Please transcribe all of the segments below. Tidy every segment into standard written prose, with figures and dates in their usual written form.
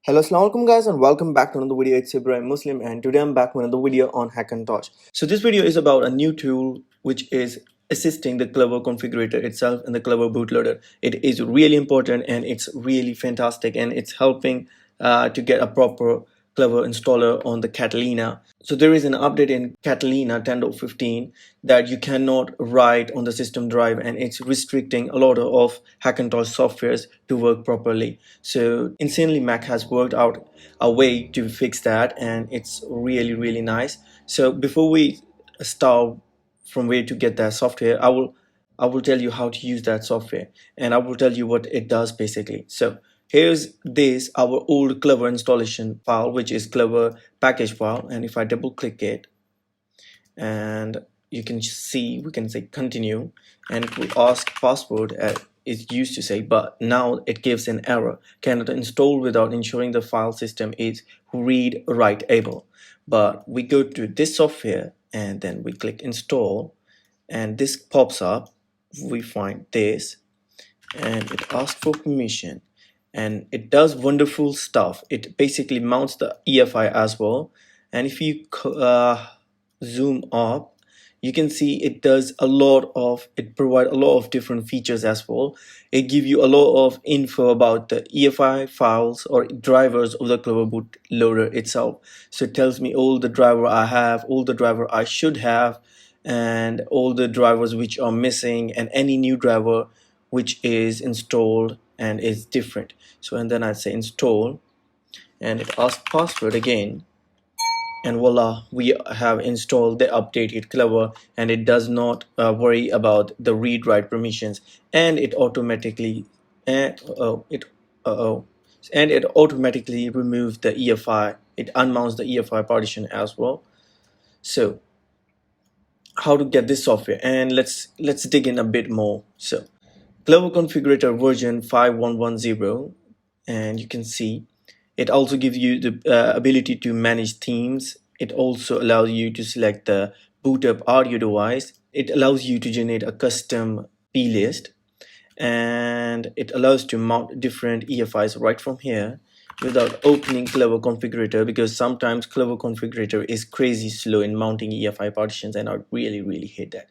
Hello, assalamu alaikum guys, and welcome back to another video. It's Ibrahim Muslim, and today I'm back with another video on Hackintosh. So this video is about a new tool which is assisting the Clover configurator itself and the Clover bootloader. It is really important and it's really fantastic, and it's helping to get a proper Clover installer on the Catalina. So there is an update in Catalina 10.15 that you cannot write on the system drive, and it's restricting a lot of Hackintosh softwares to work properly. So Insanely Mac has worked out a way to fix that, and it's really nice. So before we start from where to get that software, I will tell you how to use that software, and I will tell you what it does basically. So here's our old Clover installation file, which is Clover package file, and if I double click it, and you can see, we can say continue, and it will ask password as it used to say, but now it gives an error: cannot install without ensuring the file system is read write able. But we go to this software and then we click install, and this pops up. We find this and it asks for permission, and it does wonderful stuff. It basically mounts the EFI as well, and if you zoom up, you can see it does a lot of, it provide a lot of different features as well. It give you a lot of info about the EFI files or drivers of the Clover bootloader itself. So it tells me all the driver I have, all the driver I should have, and all the drivers which are missing, and any new driver which is installed and is different. So and then I say install, and it asks password again, and voila, we have installed the updated Clover, and it does not worry about the read write permissions, and it automatically and it automatically removes the EFI. It unmounts the EFI partition as well. So how to get this software, and let's dig in a bit more. So Clover configurator version 5110, and you can see it also gives you the ability to manage themes. It also allows you to select the boot up audio device. It allows you to generate a custom plist, and it allows to mount different EFIs right from here without opening Clover configurator, because sometimes Clover configurator is crazy slow in mounting EFI partitions, and I really hate that.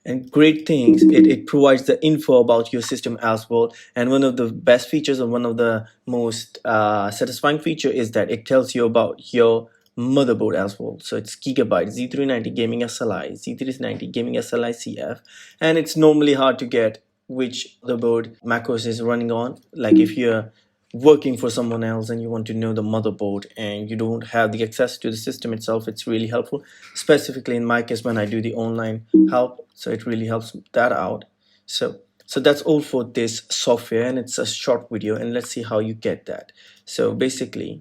And great things, it provides the info about your system as well. And one of the best features, and one of the most satisfying feature, is that it tells you about your motherboard as well. So it's Gigabyte Z390 Gaming SLI, Z390 Gaming SLI CF, and it's normally hard to get which motherboard macOS is running on. Like if you're working for someone else and you want to know the motherboard and you don't have the access to the system itself, it's really helpful, specifically in my case when I do the online help. So it really helps that out. So that's all for this software, and it's a short video, and let's see how you get that. So basically,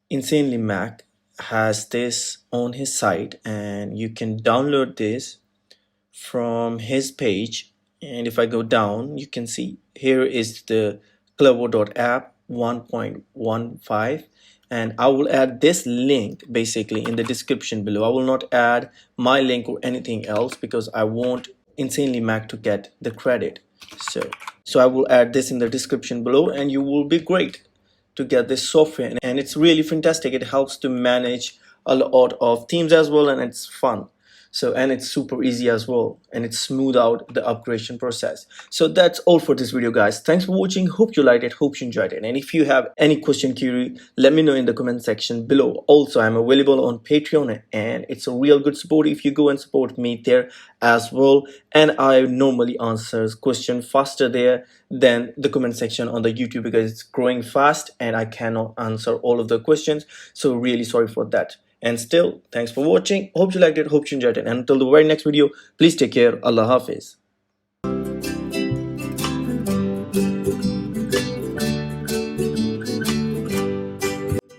Insanely Mac has this on his site, and you can download this from his page. And if I go down, you can see here is the Clover.app 1.15, and I will add this link basically in the description below. I will not add my link or anything else because I want Insanely Mac to get the credit. So I will add this in the description below, and you will be great to get this software, and it's really fantastic. It helps to manage a lot of themes as well, and it's fun. So, and it's super easy as well, and it smooth out the upgradation process. So that's all for this video, guys. Thanks for watching. Hope you liked it, hope you enjoyed it, and if you have any question, query, let me know in the comment section below. Also, I'm available on Patreon, and it's a real good support if you go and support me there as well. And I normally answers question faster there than the comment section on the YouTube, because it's growing fast and I cannot answer all of the questions. So really sorry for that. And still, thanks for watching. Hope you liked it, hope you enjoyed it, and until the very next video, please take care. Allah Hafiz.